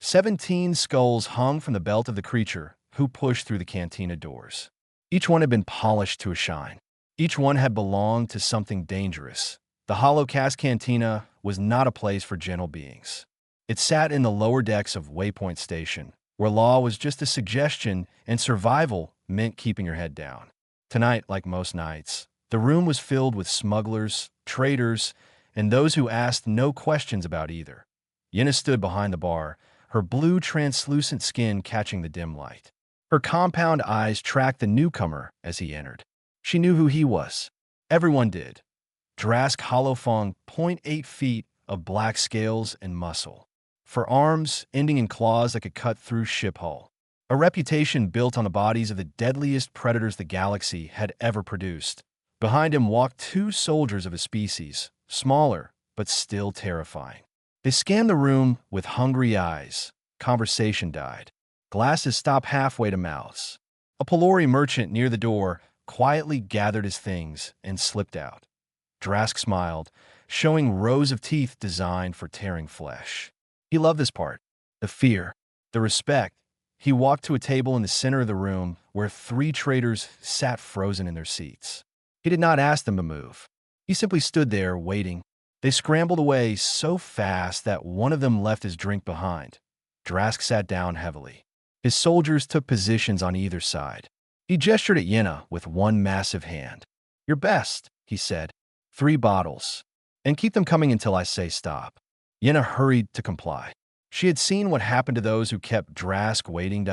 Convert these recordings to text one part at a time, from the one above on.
17 skulls hung from the belt of the creature who pushed through the cantina doors. Each one had been polished to a shine. Each one had belonged to something dangerous. The hollow cast cantina was not a place for gentle beings. It sat in the lower decks of Waypoint Station, where law was just a suggestion and survival meant keeping your head down. Tonight, like most nights, the room was filled with smugglers, traders, and those who asked no questions about either. Yenna stood behind the bar, her blue translucent skin catching the dim light. Her compound eyes tracked the newcomer as he entered. She knew who he was. Everyone did. Drask Holofong, 0.8 feet of black scales and muscle. For arms ending in claws that could cut through ship hull. A reputation built on the bodies of the deadliest predators the galaxy had ever produced. Behind him walked two soldiers of a species, smaller but still terrifying. They scanned the room with hungry eyes. Conversation died. Glasses stopped halfway to mouths. A Pelori merchant near the door quietly gathered his things and slipped out. Drask smiled, showing rows of teeth designed for tearing flesh. He loved this part. The fear, the respect. He walked to a table in the center of the room where three traders sat frozen in their seats. He did not ask them to move. He simply stood there, waiting. They scrambled away so fast that one of them left his drink behind. Drask sat down heavily. His soldiers took positions on either side. He gestured at Yenna with one massive hand. "Your best," he said. 3 bottles. And keep them coming until I say stop." Yenna hurried to comply. She had seen what happened to those who kept Drask waiting.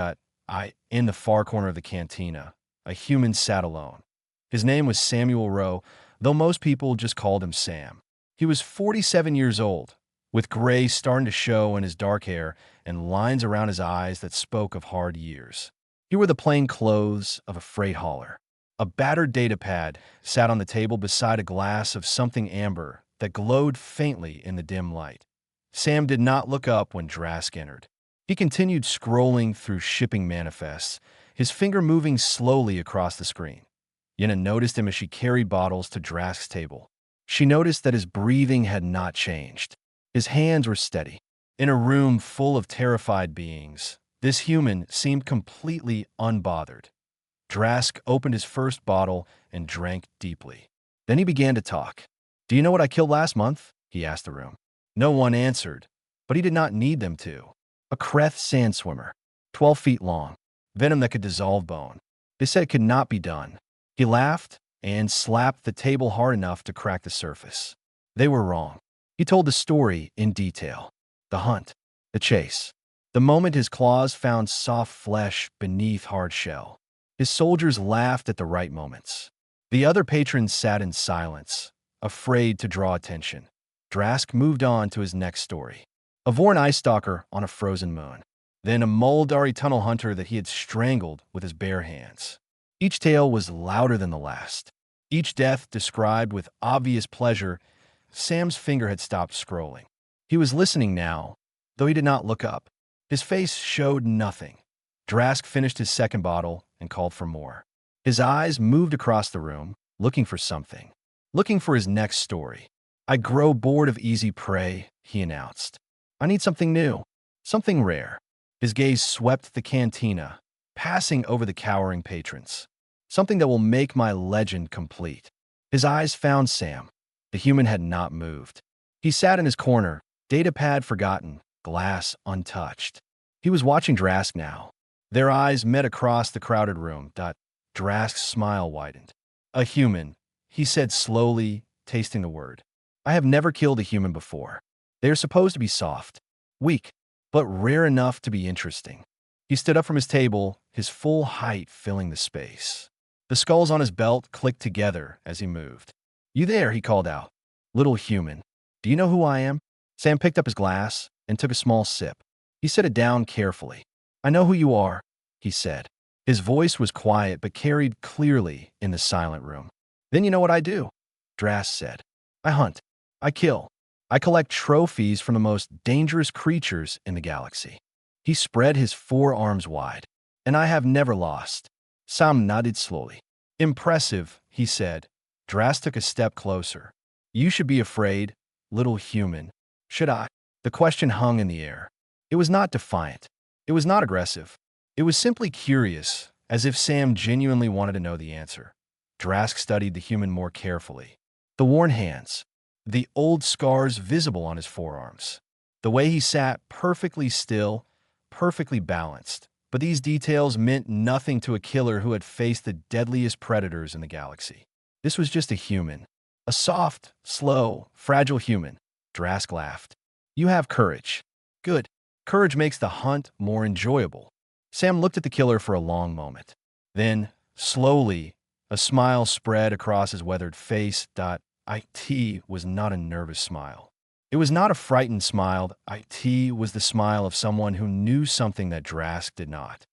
In the far corner of the cantina, a human sat alone. His name was Samuel Rowe, though most people just called him Sam. He was 47 years old, with gray starting to show in his dark hair and lines around his eyes that spoke of hard years. He wore the plain clothes of a freight hauler. A battered datapad sat on the table beside a glass of something amber that glowed faintly in the dim light. Sam did not look up when Drask entered. He continued scrolling through shipping manifests, his finger moving slowly across the screen. Yenna noticed him as she carried bottles to Drask's table. She noticed that his breathing had not changed. His hands were steady. In a room full of terrified beings, this human seemed completely unbothered. Drask opened his first bottle and drank deeply. Then he began to talk. "Do you know what I killed last month?" he asked the room. No one answered, but he did not need them to. A Kreth sand swimmer, 12 feet long, venom that could dissolve bone. They said it could not be done. He laughed and slapped the table hard enough to crack the surface. They were wrong. He told the story in detail. The hunt, the chase, the moment his claws found soft flesh beneath hard shell. His soldiers laughed at the right moments. The other patrons sat in silence, afraid to draw attention. Drask moved on to his next story. A Vorn ice stalker on a frozen moon. Then a Muldari tunnel hunter that he had strangled with his bare hands. Each tale was louder than the last. Each death described with obvious pleasure. Sam's finger had stopped scrolling. He was listening now, though he did not look up. His face showed nothing. Drask finished his second bottle and called for more. His eyes moved across the room, looking for something. Looking for his next story. "I grow bored of easy prey," he announced. "I need something new, something rare." His gaze swept the cantina, passing over the cowering patrons. "Something that will make my legend complete." His eyes found Sam. The human had not moved. He sat in his corner, datapad forgotten, glass untouched. He was watching Drask now. Their eyes met across the crowded room. Drask's smile widened. "A human," he said slowly, tasting the word. "I have never killed a human before. They are supposed to be soft, weak, but rare enough to be interesting." He stood up from his table, his full height filling the space. The skulls on his belt clicked together as he moved. "You there," he called out. "Little human. Do you know who I am?" Sam picked up his glass and took a small sip. He set it down carefully. "I know who you are," he said. His voice was quiet but carried clearly in the silent room. "Then you know what I do," Drask said. "I hunt. I kill. I collect trophies from the most dangerous creatures in the galaxy." He spread his 4 arms wide. "And I have never lost." Sam nodded slowly. "Impressive," he said. Drask took a step closer. "You should be afraid, little human." "Should I?" The question hung in the air. It was not defiant. It was not aggressive. It was simply curious, as if Sam genuinely wanted to know the answer. Drask studied the human more carefully. The worn hands, the old scars visible on his forearms, the way he sat perfectly still, perfectly balanced. But these details meant nothing to a killer who had faced the deadliest predators in the galaxy. This was just a human. A soft, slow, fragile human. Drask laughed. You have courage. Good. Courage makes the hunt more enjoyable. Sam looked at the killer for a long moment. Then, slowly, a smile spread across his weathered face. It was not a nervous smile. It was not a frightened smile. It was the smile of someone who knew something that Drask did not.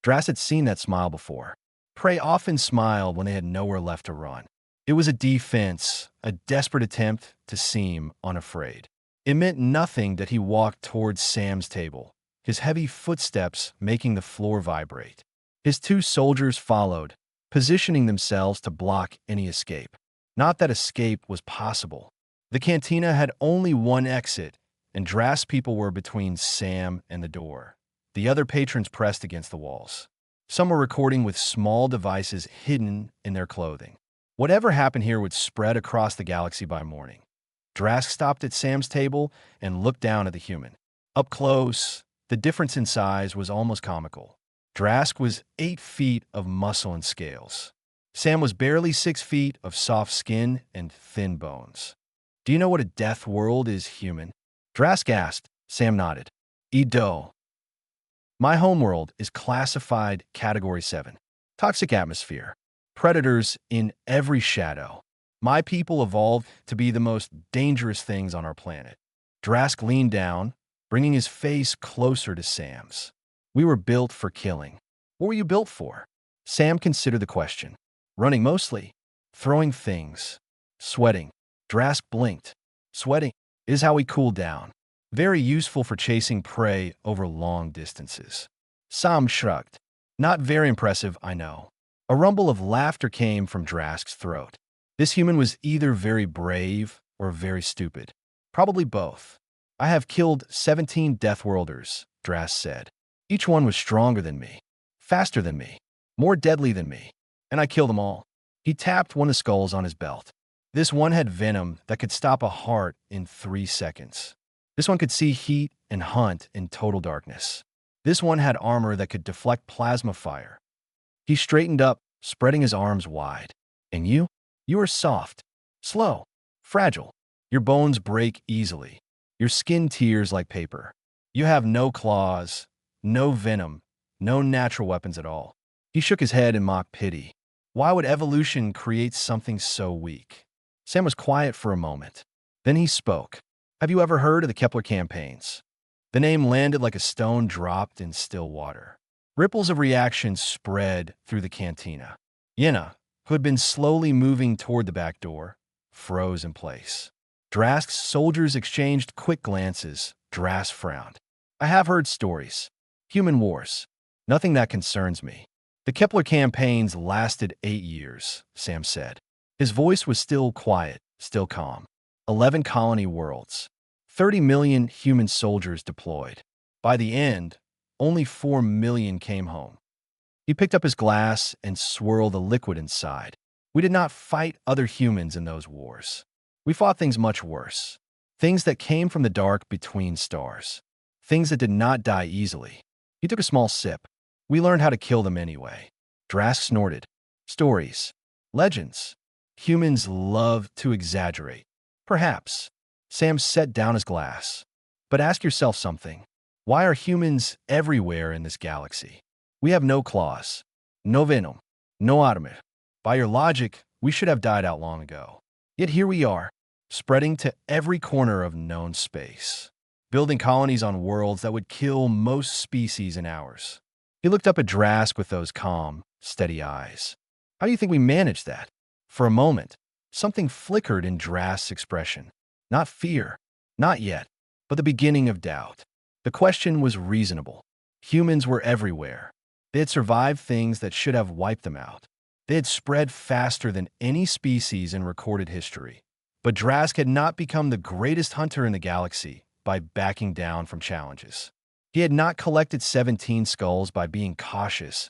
Drask had seen that smile before. Prey often smiled when they had nowhere left to run. It was a defense, a desperate attempt to seem unafraid. It meant nothing that he walked towards Sam's table, his heavy footsteps making the floor vibrate. His two soldiers followed, positioning themselves to block any escape. Not that escape was possible. The cantina had only one exit, and Drask's people were between Sam and the door. The other patrons pressed against the walls. Some were recording with small devices hidden in their clothing. Whatever happened here would spread across the galaxy by morning. Drask stopped at Sam's table and looked down at the human. Up close, the difference in size was almost comical. Drask was 8 feet of muscle and scales. Sam was barely 6 feet of soft skin and thin bones. Do you know what a death world is, human? Drask asked. Sam nodded. Edo. My homeworld is classified Category 7. Toxic atmosphere. Predators in every shadow. My people evolved to be the most dangerous things on our planet. Drask leaned down, bringing his face closer to Sam's. We were built for killing. What were you built for? Sam considered the question. Running mostly. Throwing things. Sweating. Drask blinked. Sweating is how we cool down. Very useful for chasing prey over long distances. Sam shrugged. Not very impressive, I know. A rumble of laughter came from Drask's throat. This human was either very brave or very stupid. Probably both. I have killed 17 Deathworlders, Drask said. Each one was stronger than me, faster than me, more deadly than me, and I killed them all. He tapped one of the skulls on his belt. This one had venom that could stop a heart in 3 seconds. This one could see heat and hunt in total darkness. This one had armor that could deflect plasma fire. He straightened up, spreading his arms wide. And you? You are soft, slow, fragile. Your bones break easily. Your skin tears like paper. You have no claws, no venom, no natural weapons at all. He shook his head in mock pity. Why would evolution create something so weak? Sam was quiet for a moment. Then he spoke. Have you ever heard of the Kepler campaigns? The name landed like a stone dropped in still water. Ripples of reaction spread through the cantina. Yenna, who had been slowly moving toward the back door, froze in place. Drask's soldiers exchanged quick glances. Drask frowned. I have heard stories. Human wars. Nothing that concerns me. The Kepler campaigns lasted 8 years, Sam said. His voice was still quiet, still calm. 11 colony worlds. 30 million human soldiers deployed. By the end, only 4 million came home. He picked up his glass and swirled the liquid inside. We did not fight other humans in those wars. We fought things much worse. Things that came from the dark between stars. Things that did not die easily. He took a small sip. We learned how to kill them anyway. Drask snorted. Stories. Legends. Humans love to exaggerate. Perhaps. Sam set down his glass. But ask yourself something. Why are humans everywhere in this galaxy? We have no claws, no venom, no armor. By your logic, we should have died out long ago. Yet here we are, spreading to every corner of known space, building colonies on worlds that would kill most species in hours. He looked up at Drask with those calm, steady eyes. How do you think we managed that? For a moment, something flickered in Drask's expression. Not fear, not yet, but the beginning of doubt. The question was reasonable. Humans were everywhere. They had survived things that should have wiped them out. They had spread faster than any species in recorded history. But Drask had not become the greatest hunter in the galaxy by backing down from challenges. He had not collected 17 skulls by being cautious.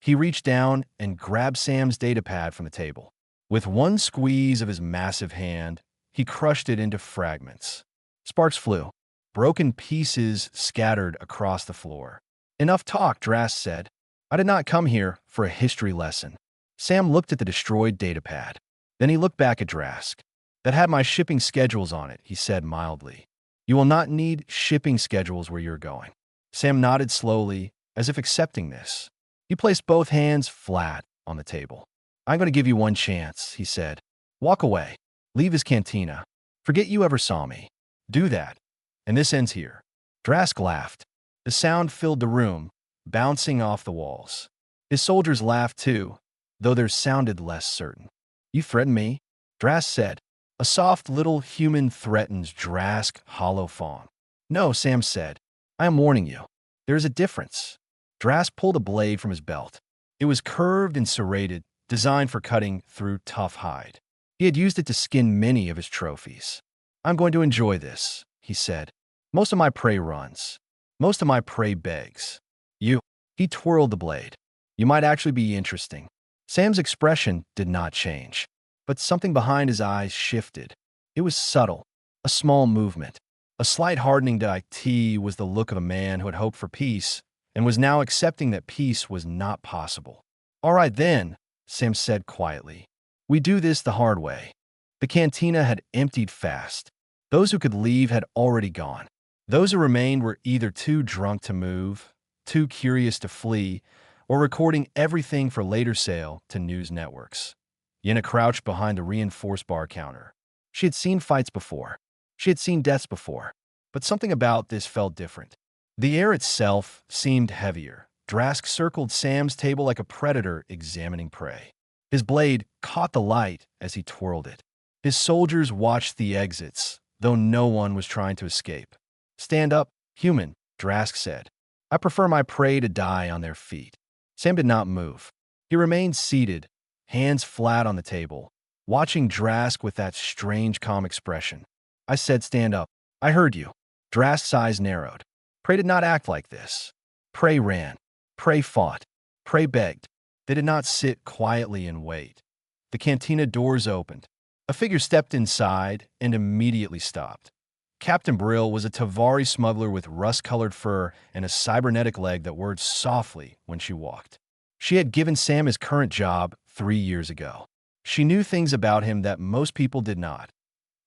He reached down and grabbed Sam's datapad from the table. With one squeeze of his massive hand, he crushed it into fragments. Sparks flew. Broken pieces scattered across the floor. Enough talk, Drask said. I did not come here for a history lesson. Sam looked at the destroyed datapad. Then he looked back at Drask. That had my shipping schedules on it, he said mildly. You will not need shipping schedules where you're going. Sam nodded slowly, as if accepting this. He placed both hands flat on the table. I'm going to give you one chance, he said. Walk away. Leave his cantina. Forget you ever saw me. Do that. And this ends here. Drask laughed. The sound filled the room, bouncing off the walls. His soldiers laughed too, though theirs sounded less certain. You threaten me? Drask said. A soft little human threatens Drask hollow fawn. No, Sam said. I am warning you. There is a difference. Drask pulled a blade from his belt. It was curved and serrated, designed for cutting through tough hide. He had used it to skin many of his trophies. I'm going to enjoy this, he said. Most of my prey runs. Most of my prey begs. You. He twirled the blade. You might actually be interesting. Sam's expression did not change, but something behind his eyes shifted. It was subtle, a small movement. A slight hardening to IT was the look of a man who had hoped for peace and was now accepting that peace was not possible. All right then, Sam said quietly. We do this the hard way. The cantina had emptied fast. Those who could leave had already gone. Those who remained were either too drunk to move, too curious to flee, or recording everything for later sale to news networks. Yenna crouched behind the reinforced bar counter. She had seen fights before. She had seen deaths before. But something about this felt different. The air itself seemed heavier. Drask circled Sam's table like a predator examining prey. His blade caught the light as he twirled it. His soldiers watched the exits, though no one was trying to escape. Stand up, human, Drask said. I prefer my prey to die on their feet. Sam did not move. He remained seated, hands flat on the table, watching Drask with that strange, calm expression. I said stand up. I heard you. Drask's eyes narrowed. Prey did not act like this. Prey ran. Prey fought. Prey begged. They did not sit quietly and wait. The cantina doors opened. A figure stepped inside and immediately stopped. Captain Brill was a Tavari smuggler with rust-colored fur and a cybernetic leg that whirred softly when she walked. She had given Sam his current job 3 years ago. She knew things about him that most people did not.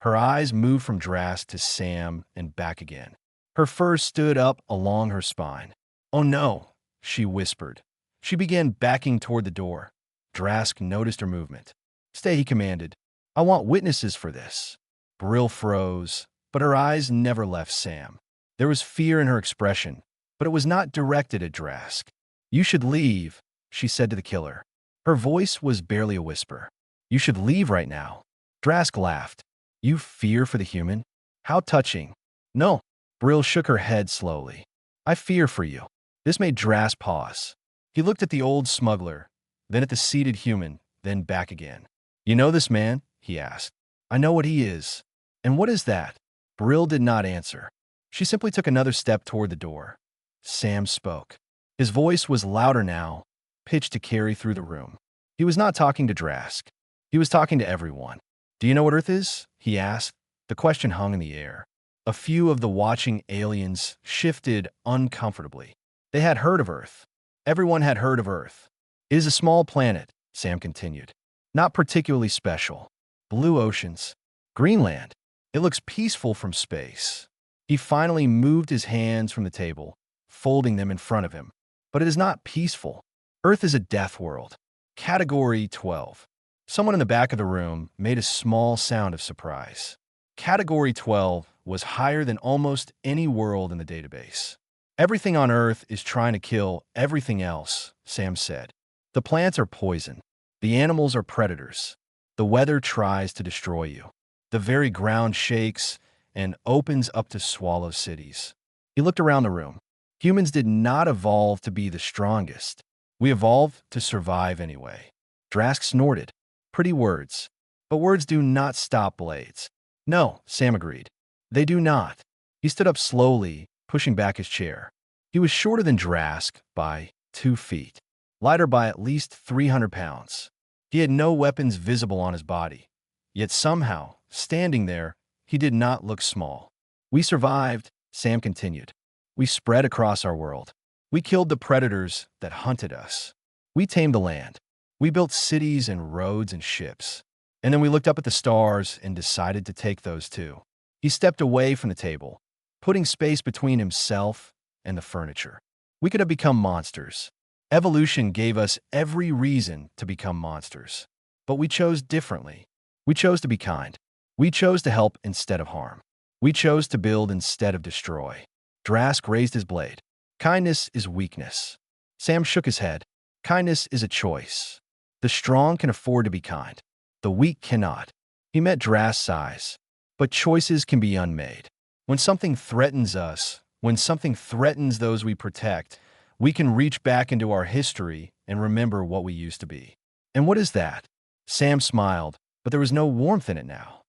Her eyes moved from Drask to Sam and back again. Her fur stood up along her spine. Oh no, she whispered. She began backing toward the door. Drask noticed her movement. Stay, he commanded. I want witnesses for this. Brill froze, but her eyes never left Sam. There was fear in her expression, but it was not directed at Drask. You should leave, she said to the killer. Her voice was barely a whisper. You should leave right now. Drask laughed. You fear for the human? How touching. No. Brill shook her head slowly. I fear for you. This made Drask pause. He looked at the old smuggler, then at the seated human, then back again. You know this man? He asked. I know what he is. And what is that? Brill did not answer. She simply took another step toward the door. Sam spoke. His voice was louder now, pitched to carry through the room. He was not talking to Drask. He was talking to everyone. Do you know what Earth is? He asked. The question hung in the air. A few of the watching aliens shifted uncomfortably. They had heard of Earth. Everyone had heard of Earth. It is a small planet, Sam continued. Not particularly special. Blue oceans. Greenland. It looks peaceful from space. He finally moved his hands from the table, folding them in front of him. But it is not peaceful. Earth is a death world. Category 12. Someone in the back of the room made a small sound of surprise. Category 12 was higher than almost any world in the database. Everything on Earth is trying to kill everything else, Sam said. The plants are poison. The animals are predators. The weather tries to destroy you. The very ground shakes and opens up to swallow cities. He looked around the room. Humans did not evolve to be the strongest. We evolved to survive anyway. Drask snorted. Pretty words. But words do not stop blades. No, Sam agreed. They do not. He stood up slowly, pushing back his chair. He was shorter than Drask by 2 feet, lighter by at least 300 pounds. He had no weapons visible on his body, yet somehow, standing there, he did not look small. We survived, Sam continued. We spread across our world. We killed the predators that hunted us. We tamed the land. We built cities and roads and ships. And then we looked up at the stars and decided to take those too. He stepped away from the table, putting space between himself and the furniture. We could have become monsters. Evolution gave us every reason to become monsters. But we chose differently. We chose to be kind. We chose to help instead of harm. We chose to build instead of destroy. Drask raised his blade. Kindness is weakness. Sam shook his head. Kindness is a choice. The strong can afford to be kind. The weak cannot. He met Drask's eyes. But choices can be unmade. When something threatens us, when something threatens those we protect, we can reach back into our history and remember what we used to be. And what is that? Sam smiled, but there was no warmth in it now.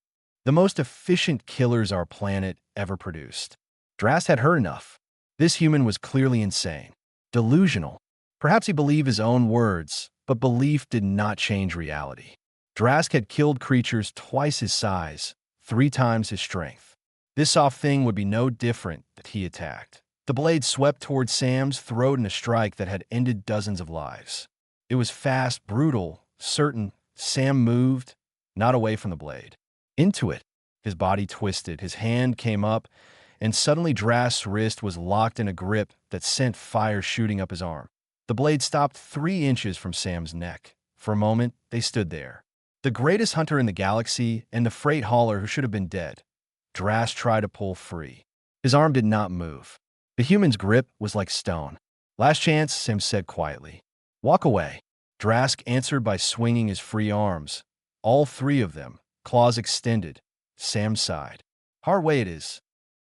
The most efficient killers our planet ever produced. Drask had heard enough. This human was clearly insane, delusional. Perhaps he believed his own words, but belief did not change reality. Drask had killed creatures twice his size, 3 times his strength. This soft thing would be no different that he attacked. The blade swept toward Sam's throat in a strike that had ended dozens of lives. It was fast, brutal, certain. Sam moved, not away from the blade. Into it. His body twisted, his hand came up, and suddenly Drask's wrist was locked in a grip that sent fire shooting up his arm. The blade stopped 3 inches from Sam's neck. For a moment, they stood there. The greatest hunter in the galaxy and the freight hauler who should have been dead. Drask tried to pull free. His arm did not move. The human's grip was like stone. Last chance, Sam said quietly. Walk away. Drask answered by swinging his free arms. All 3 of them, claws extended. Sam sighed. Hard way it is.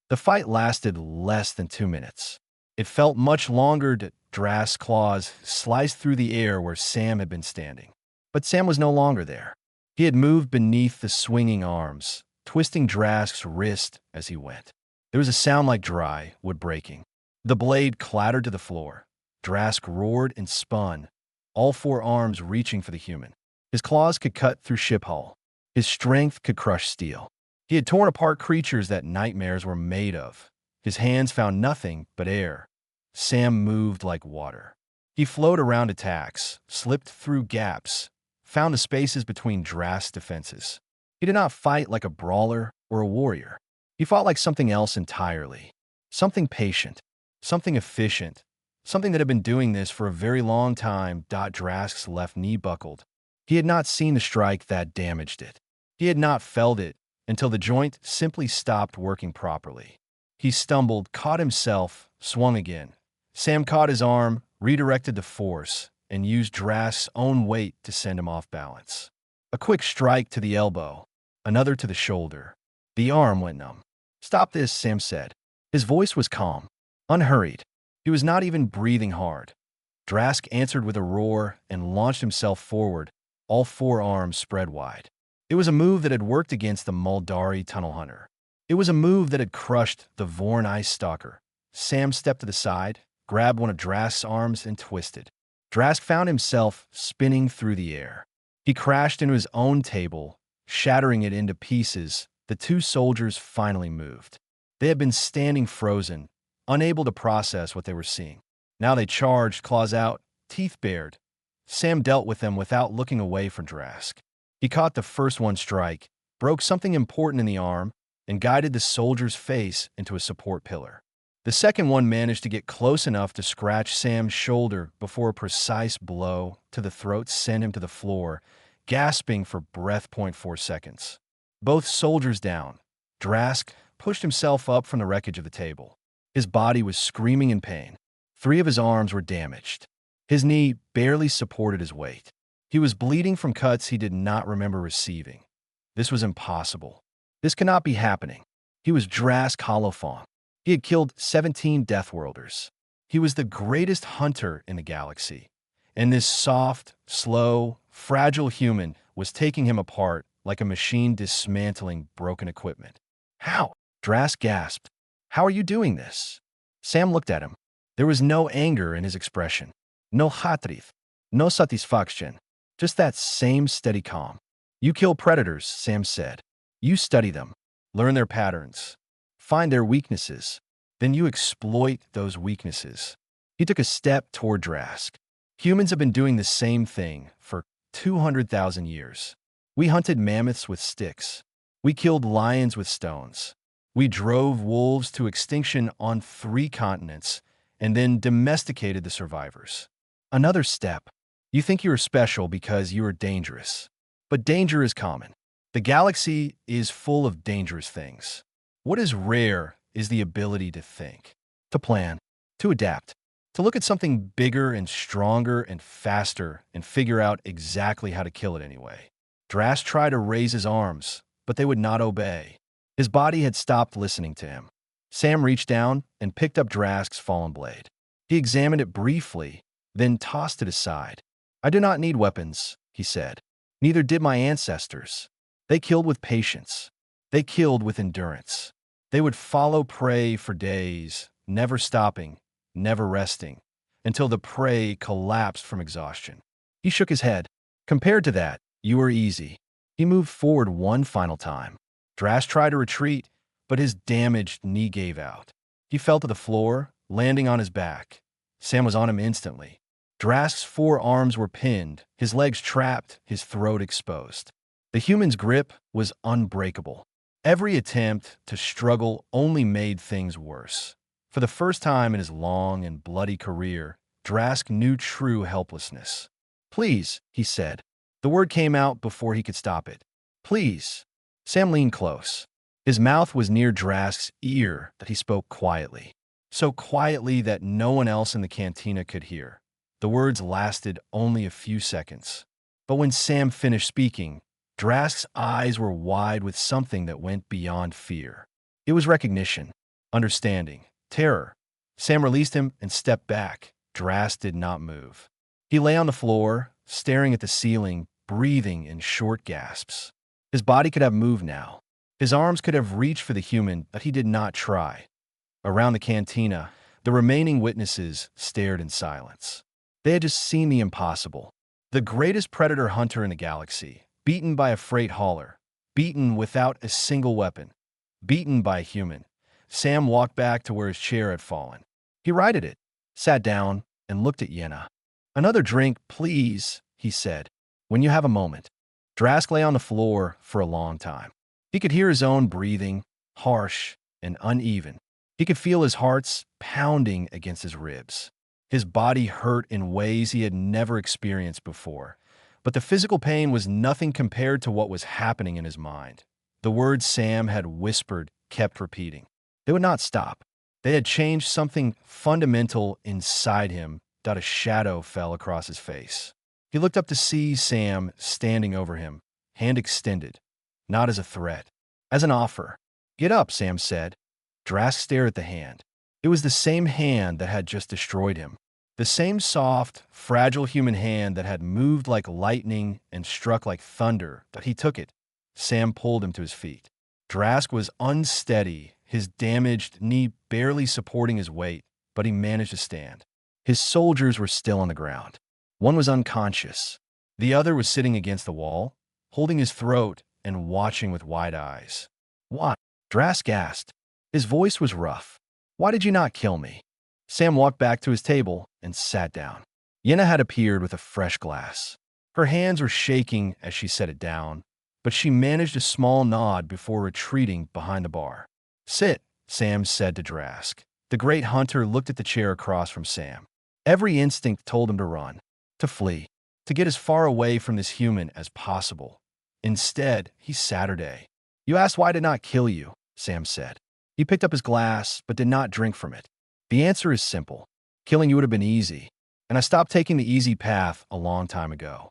The fight lasted less than 2 minutes. It felt much longer to Drask's claws sliced through the air where Sam had been standing. But Sam was no longer there. He had moved beneath the swinging arms, twisting Drask's wrist as he went. There was a sound like dry wood breaking. The blade clattered to the floor. Drask roared and spun, all 4 arms reaching for the human. His claws could cut through ship hull. His strength could crush steel. He had torn apart creatures that nightmares were made of. His hands found nothing but air. Sam moved like water. He flowed around attacks, slipped through gaps, found the spaces between Drask's defenses. He did not fight like a brawler or a warrior. He fought like something else entirely. Something patient, something efficient, something that had been doing this for a very long time. Drask's left knee buckled. He had not seen the strike that damaged it. He had not felt it until the joint simply stopped working properly. He stumbled, caught himself, swung again. Sam caught his arm, redirected the force, and used Drask's own weight to send him off balance. A quick strike to the elbow, another to the shoulder. The arm went numb. Stop this, Sam said. His voice was calm, unhurried. He was not even breathing hard. Drask answered with a roar and launched himself forward, all 4 arms spread wide. It was a move that had worked against the Muldari tunnel hunter. It was a move that had crushed the Vorn ice stalker. Sam stepped to the side, grabbed one of Drask's arms, and twisted. Drask found himself spinning through the air. He crashed into his own table, shattering it into pieces. The 2 soldiers finally moved. They had been standing frozen, unable to process what they were seeing. Now they charged, claws out, teeth bared. Sam dealt with them without looking away from Drask. He caught the first one strike, broke something important in the arm, and guided the soldier's face into a support pillar. The second one managed to get close enough to scratch Sam's shoulder before a precise blow to the throat sent him to the floor, gasping for breath. 4 seconds. Both soldiers down. Drask pushed himself up from the wreckage of the table. His body was screaming in pain. 3 of his arms were damaged. His knee barely supported his weight. He was bleeding from cuts he did not remember receiving. This was impossible. This could not be happening. He was Drask Holofong. He had killed 17 Deathworlders. He was the greatest hunter in the galaxy. And this soft, slow, fragile human was taking him apart like a machine dismantling broken equipment. How? Drask gasped. How are you doing this? Sam looked at him. There was no anger in his expression, no hatrith, no satisfaction, just that same steady calm. You kill predators, Sam said. You study them, learn their patterns, find their weaknesses, then you exploit those weaknesses. He took a step toward Drask. Humans have been doing the same thing for 200,000 years. We hunted mammoths with sticks. We killed lions with stones. We drove wolves to extinction on 3 continents and then domesticated the survivors. Another step. You think you are special because you are dangerous. But danger is common. The galaxy is full of dangerous things. What is rare is the ability to think, to plan, to adapt, to look at something bigger and stronger and faster and figure out exactly how to kill it anyway. Drask tried to raise his arms, but they would not obey. His body had stopped listening to him. Sam reached down and picked up Drask's fallen blade. He examined it briefly, then tossed it aside. I do not need weapons, he said. Neither did my ancestors. They killed with patience. They killed with endurance. They would follow prey for days, never stopping, never resting, until the prey collapsed from exhaustion. He shook his head. Compared to that, you are easy. He moved forward one final time. Drask tried to retreat, but his damaged knee gave out. He fell to the floor, landing on his back. Sam was on him instantly. Drask's 4 arms were pinned, his legs trapped, his throat exposed. The human's grip was unbreakable. Every attempt to struggle only made things worse. For the first time in his long and bloody career, Drask knew true helplessness. Please, he said. The word came out before he could stop it. Please. Sam leaned close. His mouth was near Drask's ear, that he spoke quietly. So quietly that no one else in the cantina could hear. The words lasted only a few seconds. But when Sam finished speaking, Drask's eyes were wide with something that went beyond fear. It was recognition, understanding, terror. Sam released him and stepped back. Drask did not move. He lay on the floor, staring at the ceiling, breathing in short gasps. His body could have moved now. His arms could have reached for the human, but he did not try. Around the cantina, the remaining witnesses stared in silence. They had just seen the impossible. The greatest predator hunter in the galaxy, beaten by a freight hauler, beaten without a single weapon, beaten by a human. Sam walked back to where his chair had fallen. He righted it, sat down, and looked at Yenna. Another drink, please, he said, when you have a moment. Drask lay on the floor for a long time. He could hear his own breathing, harsh and uneven. He could feel his heart's pounding against his ribs. His body hurt in ways he had never experienced before. But the physical pain was nothing compared to what was happening in his mind. The words Sam had whispered kept repeating. They would not stop. They had changed something fundamental inside him. A shadow fell across his face. He looked up to see Sam standing over him, hand extended, not as a threat, as an offer. Get up, Sam said. Drask stared at the hand. It was the same hand that had just destroyed him. The same soft, fragile human hand that had moved like lightning and struck like thunder, that he took it. Sam pulled him to his feet. Drask was unsteady, his damaged knee barely supporting his weight, but he managed to stand. His soldiers were still on the ground. One was unconscious. The other was sitting against the wall, holding his throat and watching with wide eyes. Why? Drask asked. His voice was rough. Why did you not kill me? Sam walked back to his table and sat down. Yenna had appeared with a fresh glass. Her hands were shaking as she set it down, but she managed a small nod before retreating behind the bar. Sit, Sam said to Drask. The great hunter looked at the chair across from Sam. Every instinct told him to run, to flee, to get as far away from this human as possible. Instead, he sat her day. You asked why I did not kill you, Sam said. He picked up his glass, but did not drink from it. The answer is simple. Killing you would have been easy, and I stopped taking the easy path a long time ago.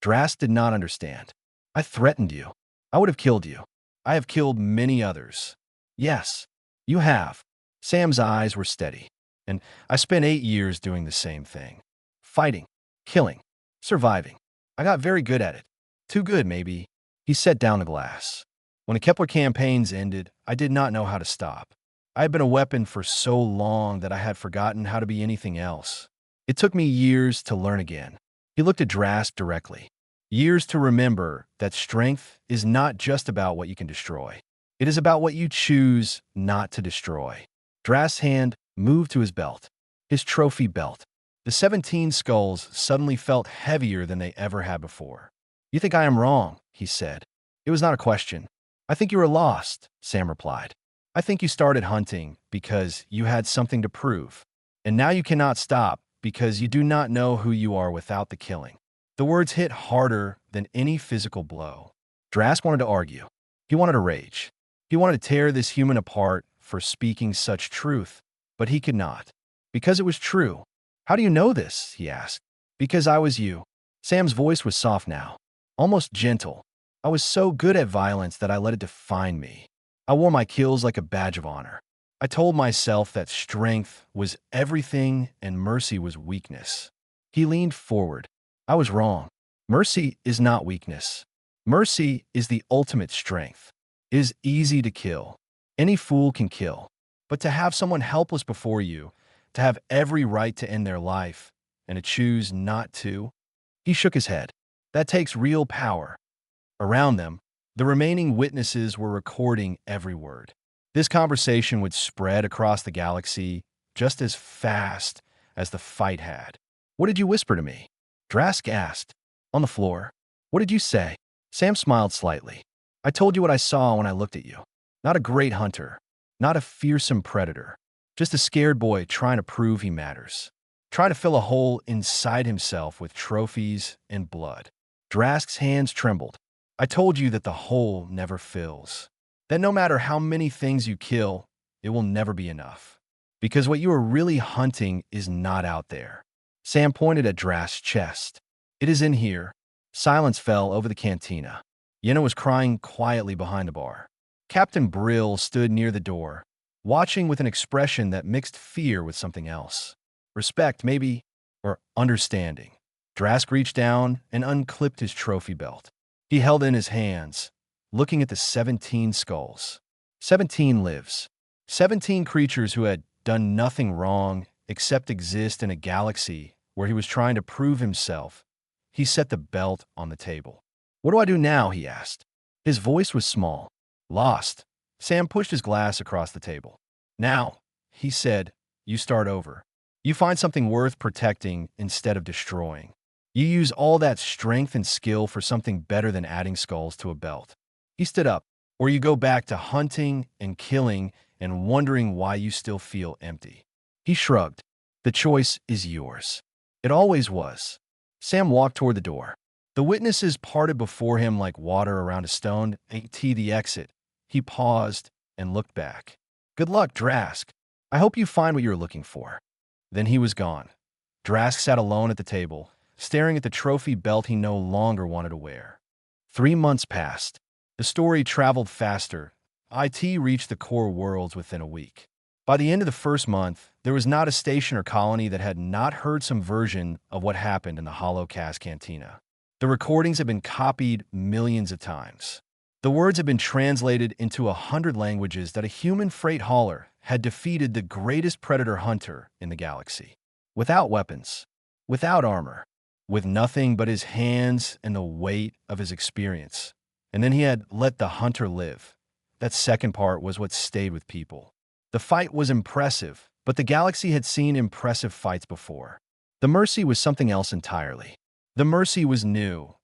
Drask did not understand. I threatened you. I would have killed you. I have killed many others. Yes, you have. Sam's eyes were steady. And I spent 8 years doing the same thing. Fighting, killing, surviving. I got very good at it. Too good, maybe. He set down the glass. When the Kepler campaigns ended, I did not know how to stop. I had been a weapon for so long that I had forgotten how to be anything else. It took me years to learn again. He looked at Drask directly. Years to remember that strength is not just about what you can destroy. It is about what you choose not to destroy. Drask's hand moved to his belt, his trophy belt. The 17 skulls suddenly felt heavier than they ever had before. "You think I am wrong," he said. It was not a question. "I think you were lost," Sam replied. "I think you started hunting because you had something to prove. And now you cannot stop because you do not know who you are without the killing." The words hit harder than any physical blow. Drask wanted to argue. He wanted to rage. He wanted to tear this human apart for speaking such truth, but he could not. Because it was true. "How do you know this?" he asked. "Because I was you." Sam's voice was soft now, almost gentle. "I was so good at violence that I let it define me. I wore my kills like a badge of honor. I told myself that strength was everything and mercy was weakness." He leaned forward. "I was wrong. Mercy is not weakness. Mercy is the ultimate strength. It is easy to kill. Any fool can kill. But to have someone helpless before you, to have every right to end their life, and to choose not to?" He shook his head. "That takes real power." Around them, the remaining witnesses were recording every word. This conversation would spread across the galaxy just as fast as the fight had. "What did you whisper to me?" Drask asked. "On the floor." "What did you say?" Sam smiled slightly. "I told you what I saw when I looked at you. Not a great hunter, not a fearsome predator, just a scared boy trying to prove he matters, trying to fill a hole inside himself with trophies and blood." Drask's hands trembled. "I told you that the hole never fills. That no matter how many things you kill, it will never be enough. Because what you are really hunting is not out there." Sam pointed at Drask's chest. "It is in here." Silence fell over the cantina. Yenna was crying quietly behind the bar. Captain Brill stood near the door, watching with an expression that mixed fear with something else. Respect, maybe, or understanding. Drask reached down and unclipped his trophy belt. He held it in his hands, looking at the 17 skulls. 17 lives. 17 creatures who had done nothing wrong except exist in a galaxy where he was trying to prove himself. He set the belt on the table. "What do I do now?" he asked. His voice was small. "Lost." Sam pushed his glass across the table. "Now," he said, "you start over. You find something worth protecting instead of destroying. You use all that strength and skill for something better than adding skulls to a belt." He stood up. "Or you go back to hunting and killing and wondering why you still feel empty." He shrugged. "The choice is yours. It always was." Sam walked toward the door. The witnesses parted before him like water around a stone. The exit. He paused and looked back. "Good luck, Drask. I hope you find what you're looking for." Then he was gone. Drask sat alone at the table, staring at the trophy belt he no longer wanted to wear. 3 months passed. The story traveled faster. IT reached the core worlds within a week. By the end of the first month, there was not a station or colony that had not heard some version of what happened in the Holocast Cantina. The recordings had been copied millions of times. The words had been translated into 100 languages that a human freight hauler had defeated the greatest predator hunter in the galaxy. Without weapons, without armor, with nothing but his hands and the weight of his experience. And then he had let the hunter live. That second part was what stayed with people. The fight was impressive, but the galaxy had seen impressive fights before. The Mercy was something else entirely. The Mercy was new.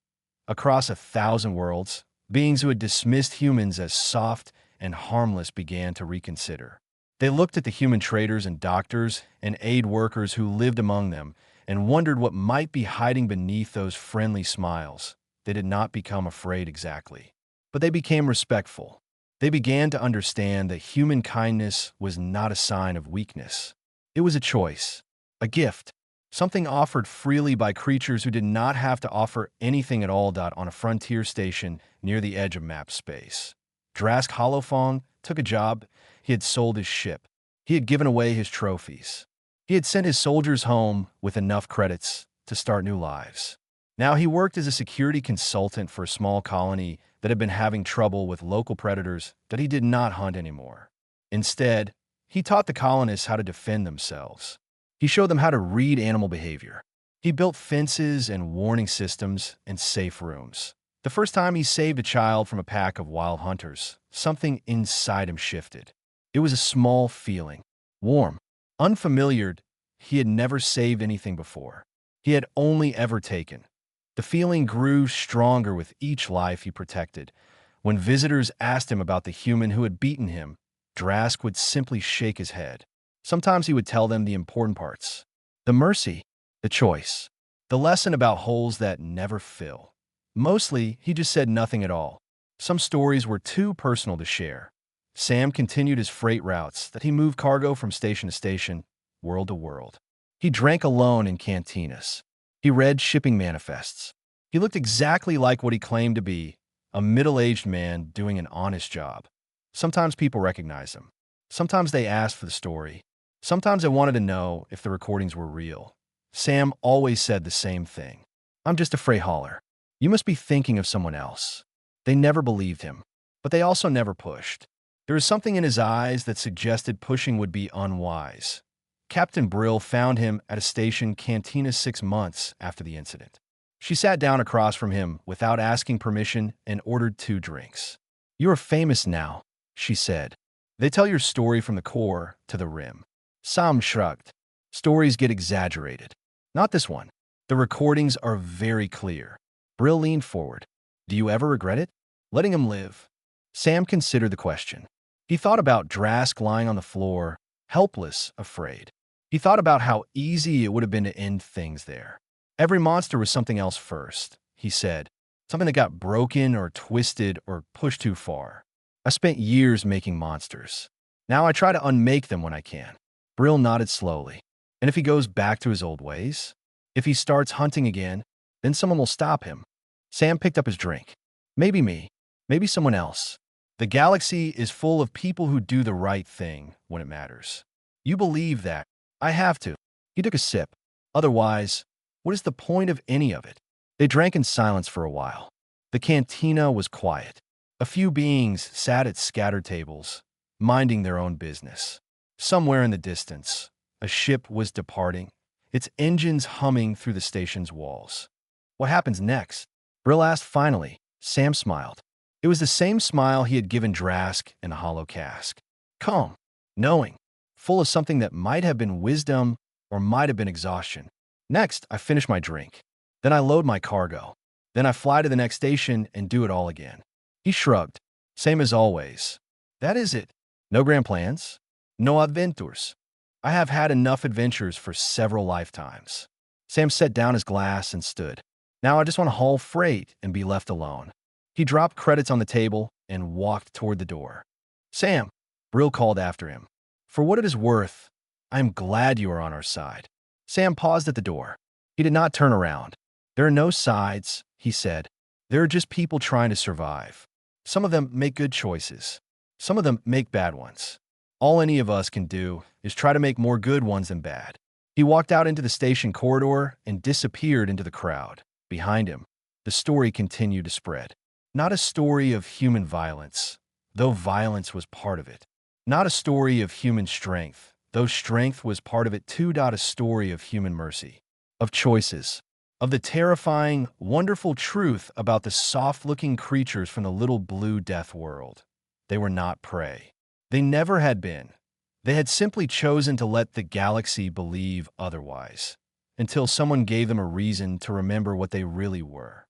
Across 1,000 worlds, beings who had dismissed humans as soft and harmless began to reconsider. They looked at the human traders and doctors and aid workers who lived among them and wondered what might be hiding beneath those friendly smiles. They did not become afraid exactly, but they became respectful. They began to understand that human kindness was not a sign of weakness. It was a choice, a gift, something offered freely by creatures who did not have to offer anything at all. On a frontier station near the edge of map space, Drask Holophon took a job. He had sold his ship. He had given away his trophies. He had sent his soldiers home with enough credits to start new lives. Now he worked as a security consultant for a small colony that had been having trouble with local predators that he did not hunt anymore. Instead, He taught the colonists how to defend themselves. He showed them how to read animal behavior. He built fences and warning systems and safe rooms. The first time he saved a child from a pack of wild hunters, something inside him shifted. It was a small feeling, warm, unfamiliar. He had never saved anything before. He had only ever taken. The feeling grew stronger with each life he protected. When visitors asked him about the human who had beaten him, Drask would simply shake his head. Sometimes he would tell them the important parts. The mercy, the choice, the lesson about holes that never fill. Mostly, he just said nothing at all. Some stories were too personal to share. Sam continued his freight routes that he moved cargo from station to station, world to world. He drank alone in cantinas. He read shipping manifests. He looked exactly like what he claimed to be, a middle-aged man doing an honest job. Sometimes people recognized him. Sometimes they asked for the story. Sometimes they wanted to know if the recordings were real. Sam always said the same thing. "I'm just a freight hauler. You must be thinking of someone else." They never believed him, but they also never pushed. There was something in his eyes that suggested pushing would be unwise. Captain Brill found him at a station cantina 6 months after the incident. She sat down across from him without asking permission and ordered 2 drinks. "You are famous now," she said. "They tell your story from the core to the rim." Sam shrugged. "Stories get exaggerated. Not this one. The recordings are very clear." Brill leaned forward. "Do you ever regret it? Letting him live?" Sam considered the question. He thought about Drask lying on the floor, helpless, afraid. He thought about how easy it would have been to end things there. "Every monster was something else first," he said. "Something that got broken or twisted or pushed too far. I spent years making monsters. Now I try to unmake them when I can." Brill nodded slowly. "And if he goes back to his old ways? If he starts hunting again, then someone will stop him." Sam picked up his drink. "Maybe me. Maybe someone else. The galaxy is full of people who do the right thing when it matters. You believe that. I have to." He took a sip. "Otherwise, what is the point of any of it?" They drank in silence for a while. The cantina was quiet. A few beings sat at scattered tables, minding their own business. Somewhere in the distance, a ship was departing, its engines humming through the station's walls. "What happens next?" Brill asked finally. Sam smiled. It was the same smile he had given Drask in the hollow cask. Calm, knowing, full of something that might have been wisdom or might have been exhaustion. "Next, I finish my drink. Then I load my cargo. Then I fly to the next station and do it all again." He shrugged. "Same as always." "That is it. No grand plans? No adventures?" "I have had enough adventures for several lifetimes." Sam set down his glass and stood. "Now I just want to haul freight and be left alone." He dropped credits on the table and walked toward the door. "Sam," Brill called after him. "For what it is worth, I am glad you are on our side." Sam paused at the door. He did not turn around. "There are no sides," he said. "There are just people trying to survive. Some of them make good choices. Some of them make bad ones. All any of us can do is try to make more good ones than bad." He walked out into the station corridor and disappeared into the crowd. Behind him, the story continued to spread. Not a story of human violence, though violence was part of it. Not a story of human strength, though strength was part of it too. A story of human mercy, of choices, of the terrifying, wonderful truth about the soft-looking creatures from the little blue death world. They were not prey. They never had been. They had simply chosen to let the galaxy believe otherwise, until someone gave them a reason to remember what they really were.